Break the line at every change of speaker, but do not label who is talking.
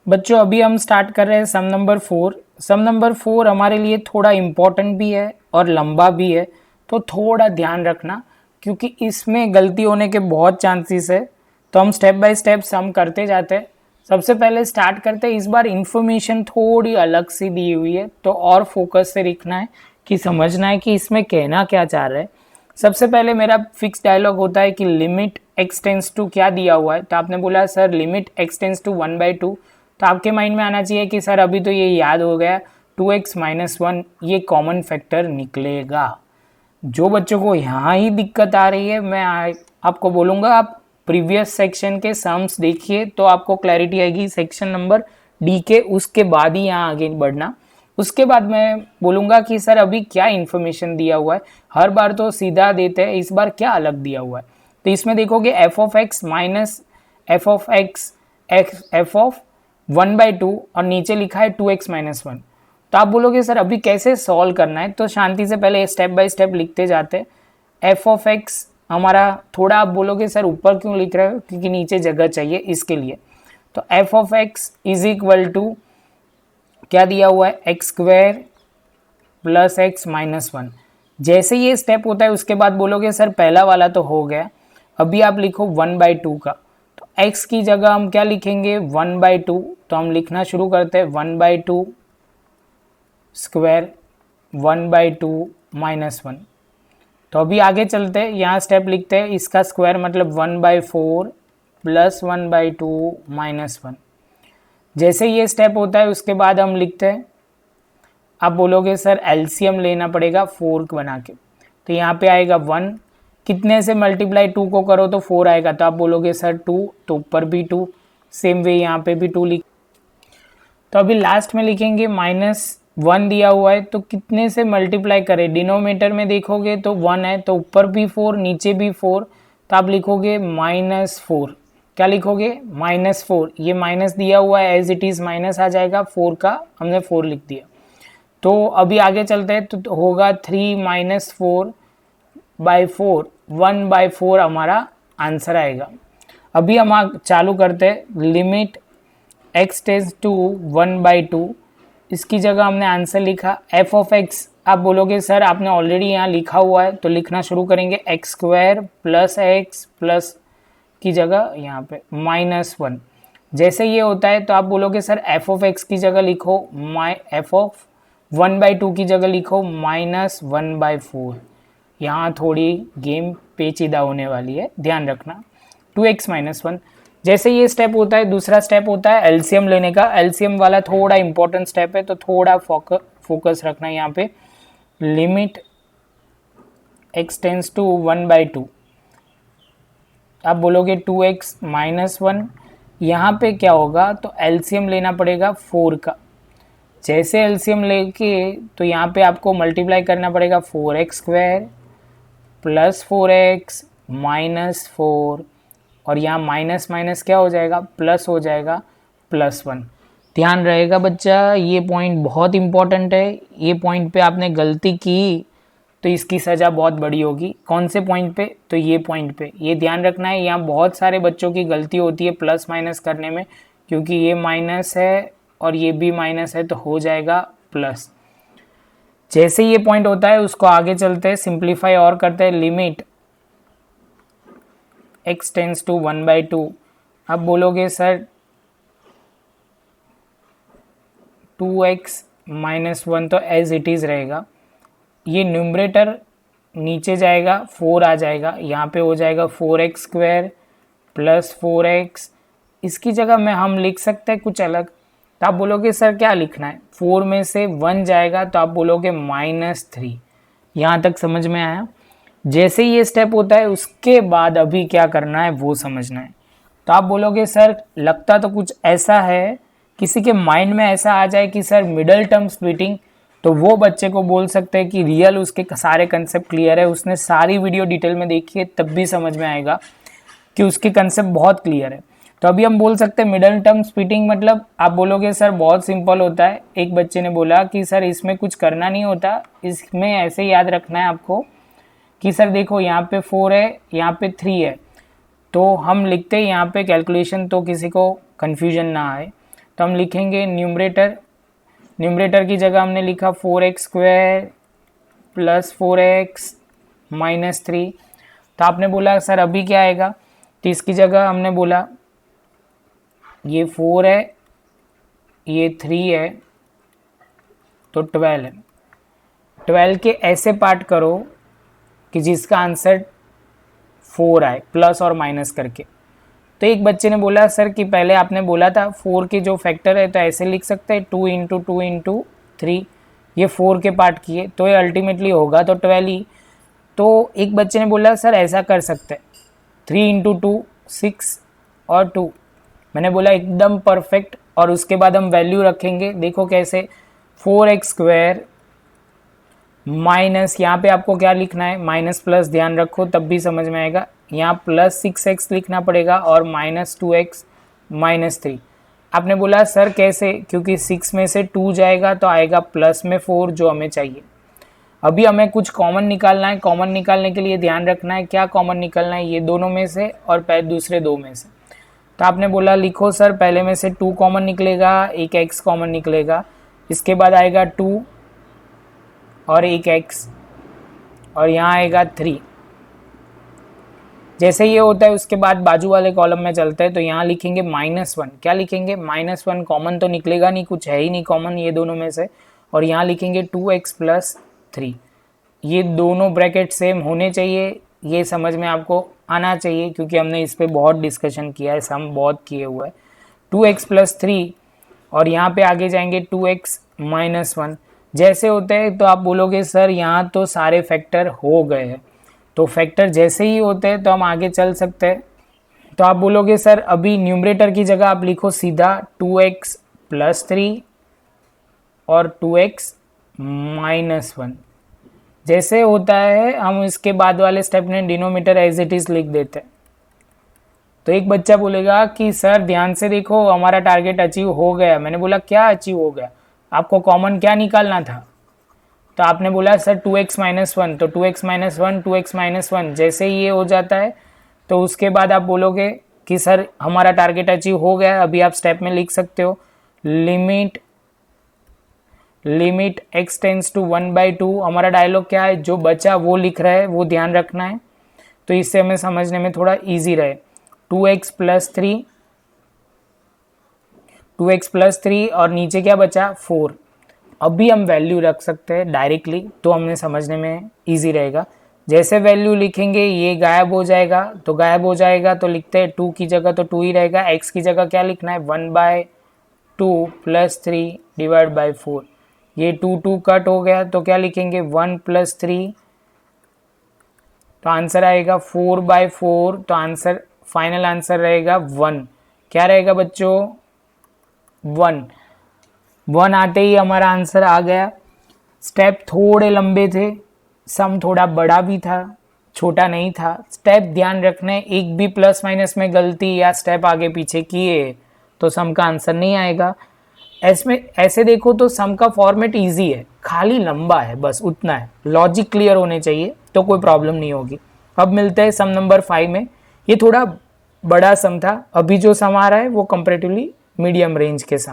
बच्चों अभी हम स्टार्ट कर रहे हैं सम नंबर 4। सम नंबर 4 हमारे लिए थोड़ा इम्पोर्टेंट भी है और लंबा भी है, तो थोड़ा ध्यान रखना क्योंकि इसमें गलती होने के बहुत चांसेस है। तो हम स्टेप बाय स्टेप सम करते जाते हैं। सबसे पहले स्टार्ट करते हैं। इस बार इन्फॉर्मेशन थोड़ी अलग सी दी हुई है, तो और फोकस से लिखना है कि समझना है कि इसमें कहना क्या चाह रहा है। सबसे पहले मेरा फिक्स डायलॉग होता है कि लिमिट एक्स टेंस टू क्या दिया हुआ है। तो आपने बोला sir limit x tends to 1/2, तो आपके माइंड में आना चाहिए कि सर अभी तो ये याद हो गया 2x-1 ये कॉमन फैक्टर निकलेगा। जो बच्चों को यहाँ ही दिक्कत आ रही है, मैं आपको बोलूँगा आप प्रीवियस सेक्शन के सम्स देखिए तो आपको क्लैरिटी आएगी। सेक्शन नंबर डी के उसके बाद ही यहाँ आगे बढ़ना। उसके बाद मैं बोलूँगा कि सर अभी क्या इन्फॉर्मेशन दिया हुआ है। हर बार तो सीधा देते हैं, इस बार क्या अलग दिया हुआ है। तो इसमें देखोगे F of x minus F of x F of 1/2 और नीचे लिखा है 2x-1। तो आप बोलोगे सर अभी कैसे सॉल्व करना है, तो शांति से पहले स्टेप बाय स्टेप लिखते जाते। एफ ऑफ एक्स हमारा थोड़ा आप बोलोगे सर ऊपर क्यों लिख रहे हो, क्योंकि नीचे जगह चाहिए इसके लिए। तो f of x is equal to क्या दिया हुआ है x² प्लस x-1। जैसे ये स्टेप होता है उसके बाद बोलोगे सर पहला वाला तो हो गया, अभी आप लिखो 1/2 का। तो x की जगह हम क्या लिखेंगे 1/2, तो हम लिखना शुरू करते हैं 1/2 स्क्वायर 1/2 -1। तो अभी आगे चलते हैं, यहाँ स्टेप लिखते हैं। इसका स्क्वायर मतलब 1/4 प्लस 1/2 -1। जैसे ये स्टेप होता है उसके बाद हम लिखते हैं, आप बोलोगे सर एलसीएम लेना पड़ेगा 4 बना के। तो यहाँ पे आएगा 1, कितने से मल्टीप्लाई 2 को करो तो 4 आएगा। तो आप बोलोगे सर 2, तो ऊपर भी 2, सेम वे यहाँ पे भी 2 लिख। तो अभी लास्ट में लिखेंगे -1 दिया हुआ है, तो कितने से मल्टीप्लाई करें। डिनोमिनेटर में देखोगे तो 1 है, तो ऊपर भी 4 नीचे भी 4, तो आप लिखोगे -4। क्या लिखोगे -4। ये माइनस दिया हुआ है एज इट इज़ माइनस आ जाएगा, 4 का हमने 4 लिख दिया। तो अभी आगे चलते हैं, तो होगा 3 - 4/4 1/4 हमारा आंसर आएगा। अभी हम चालू करते हैं। लिमिट x टेंस टू 1/2, इसकी जगह हमने आंसर लिखा एफ ऑफ एक्स। आप बोलोगे सर आपने ऑलरेडी यहाँ लिखा हुआ है, तो लिखना शुरू करेंगे x² प्लस x प्लस की जगह यहाँ पे -1। जैसे ये होता है तो आप बोलोगे सर एफ ऑफ एक्स की जगह लिखो एफ ऑफ 1/2 की जगह लिखो -1/4। यहाँ थोड़ी गेम पेचीदा होने वाली है, ध्यान रखना। 2x-1। जैसे ये स्टेप होता है, दूसरा स्टेप होता है एलसीएम लेने का। एलसीएम वाला थोड़ा इंपॉर्टेंट स्टेप है, तो थोड़ा फोकस रखना यहाँ पे। लिमिट x टेंस टू 1/2, आप बोलोगे 2x-1। यहाँ पे क्या होगा, तो एलसीएम लेना पड़ेगा 4 का। जैसे एलसीएम लेके तो यहाँ पे आपको मल्टीप्लाई करना पड़ेगा 4x² प्लस 4x -4, और यहाँ माइनस माइनस क्या हो जाएगा प्लस हो जाएगा +1। ध्यान रहेगा बच्चा, ये पॉइंट बहुत इंपॉर्टेंट है। ये पॉइंट पे आपने गलती की तो इसकी सज़ा बहुत बड़ी होगी। कौन से पॉइंट पे, तो ये पॉइंट पे ये ध्यान रखना है। यहाँ बहुत सारे बच्चों की गलती होती है प्लस माइनस करने में, क्योंकि ये माइनस है और ये भी माइनस है, तो हो जाएगा प्लस। जैसे ये पॉइंट होता है उसको आगे चलते हैं, सिंप्लीफाई और करते हैं। लिमिट x टेंस टू 1/2, अब बोलोगे सर 2x-1 तो एज इट इज़ रहेगा। ये न्यूमरेटर नीचे जाएगा 4 आ जाएगा, यहाँ पे हो जाएगा 4x² प्लस 4x। इसकी जगह में हम लिख सकते हैं कुछ अलग। तो आप बोलोगे सर क्या लिखना है, 4 में से 1 जाएगा तो आप बोलोगे -3। यहाँ तक समझ में आया। जैसे ये स्टेप होता है उसके बाद अभी क्या करना है वो समझना है। तो आप बोलोगे सर लगता तो कुछ ऐसा है, किसी के माइंड में ऐसा आ जाए कि सर मिडल टर्म स्प्लिटिंग, तो वो बच्चे को बोल सकते हैं कि रियल उसके सारे कंसेप्ट क्लियर है, उसने सारी वीडियो डिटेल में देखी है, तब भी समझ में आएगा कि उसके कंसेप्ट बहुत क्लियर है। तो अभी हम बोल सकते हैं मिडल टर्म स्प्लिटिंग मतलब, आप बोलोगे सर बहुत सिंपल होता है। एक बच्चे ने बोला कि सर इसमें कुछ करना नहीं होता, इसमें ऐसे याद रखना है आपको कि सर देखो यहाँ पे 4 है, यहाँ पे 3 है, तो हम लिखते हैं यहाँ पे कैलकुलेशन, तो किसी को कन्फ्यूजन ना आए। तो हम लिखेंगे न्यूमरेटर की जगह हमने लिखा 4x² प्लस 4x माइनस 3। तो आपने बोला सर अभी क्या आएगा, तो इसकी जगह हमने बोला ये 4 है, ये 3 है, तो 12 है। 12 के ऐसे पार्ट करो कि जिसका आंसर 4 आए, प्लस और माइनस करके। तो एक बच्चे ने बोला सर कि पहले आपने बोला था 4 के जो फैक्टर है तो ऐसे लिख सकते हैं 2 इंटू 2 इंटू 3, ये 4 के पार्ट किए तो ये अल्टीमेटली होगा तो 12 ही। तो एक बच्चे ने बोला सर ऐसा कर सकते हैं 3 इंटू 2 6 और 2। मैंने बोला एकदम परफेक्ट। और उसके बाद हम वैल्यू रखेंगे, देखो कैसे, 4x² माइनस, यहाँ पे आपको क्या लिखना है, माइनस प्लस ध्यान रखो तब भी समझ में आएगा, यहाँ प्लस 6x लिखना पड़ेगा और माइनस 2x माइनस 3। आपने बोला सर कैसे, क्योंकि 6 में से 2 जाएगा तो आएगा प्लस में 4 जो हमें चाहिए। अभी हमें कुछ कॉमन निकालना है, कॉमन निकालने के लिए ध्यान रखना है क्या कॉमन निकालना है, ये दोनों में से और दूसरे 2 में से। तो आपने बोला लिखो सर पहले में से 2 कॉमन निकलेगा, एक x कॉमन निकलेगा, इसके बाद आएगा 2 और एक x और यहाँ आएगा 3। जैसे ये होता है उसके बाद बाजू वाले कॉलम में चलते हैं, तो यहाँ लिखेंगे -1। क्या लिखेंगे, -1, कॉमन तो निकलेगा नहीं, कुछ है ही नहीं कॉमन ये दोनों में से। और यहाँ लिखेंगे 2x प्लस 3। ये दोनों ब्रैकेट सेम होने चाहिए, ये समझ में आपको आना चाहिए क्योंकि हमने इस पर बहुत डिस्कशन किया है, सम बहुत किए हुआ है। 2x प्लस 3 और यहाँ पे आगे जाएंगे 2x माइनस 1। जैसे होते हैं तो आप बोलोगे सर यहाँ तो सारे फैक्टर हो गए हैं, तो फैक्टर जैसे ही होते हैं तो हम आगे चल सकते हैं। तो आप बोलोगे सर अभी न्यूमरेटर की जगह आप लिखो सीधा 2x प्लस 3 और 2x माइनस 1। जैसे होता है हम इसके बाद वाले स्टेप में डिनोमीटर एज इट इज लिख देते हैं। तो एक बच्चा बोलेगा कि सर ध्यान से देखो हमारा टारगेट अचीव हो गया। मैंने बोला क्या अचीव हो गया, आपको कॉमन क्या निकालना था? तो आपने बोला सर 2x माइनस 1, तो 2x माइनस 1 2x माइनस 1 जैसे ही ये हो जाता है तो उसके बाद आप बोलोगे कि सर हमारा टारगेट अचीव हो गया। अभी आप स्टेप में लिख सकते हो लिमिट x टेंस टू 1/2। हमारा डायलॉग क्या है, जो बचा वो लिख रहा है, वो ध्यान रखना है, तो इससे हमें समझने में थोड़ा ईजी रहे। 2x प्लस 3 और नीचे क्या बचा 4। अभी हम वैल्यू रख सकते हैं डायरेक्टली, तो हमें समझने में ईजी रहेगा। जैसे वैल्यू लिखेंगे ये गायब हो जाएगा, तो गायब हो जाएगा तो लिखते हैं 2 की जगह तो 2 ही रहेगा। x की जगह क्या लिखना है 1/2 प्लस 3 डिवाइड बाई 4। ये 2 कट हो गया तो क्या लिखेंगे 1 प्लस 3, तो आंसर आएगा 4/4। तो आंसर फाइनल आंसर रहेगा 1। क्या रहेगा बच्चों 1 आते ही हमारा आंसर आ गया। स्टेप थोड़े लंबे थे, सम थोड़ा बड़ा भी था, छोटा नहीं था। स्टेप ध्यान रखने, एक भी प्लस माइनस में गलती या स्टेप आगे पीछे किए तो सम का आंसर नहीं आएगा। ऐसे देखो तो सम का फॉर्मेट इजी है, खाली लंबा है, बस उतना है। लॉजिक क्लियर होने चाहिए तो कोई प्रॉब्लम नहीं होगी। अब मिलते हैं सम नंबर 5 में। ये थोड़ा बड़ा सम था, अभी जो सम आ रहा है वो कंपैरेटिवली मीडियम रेंज के सम।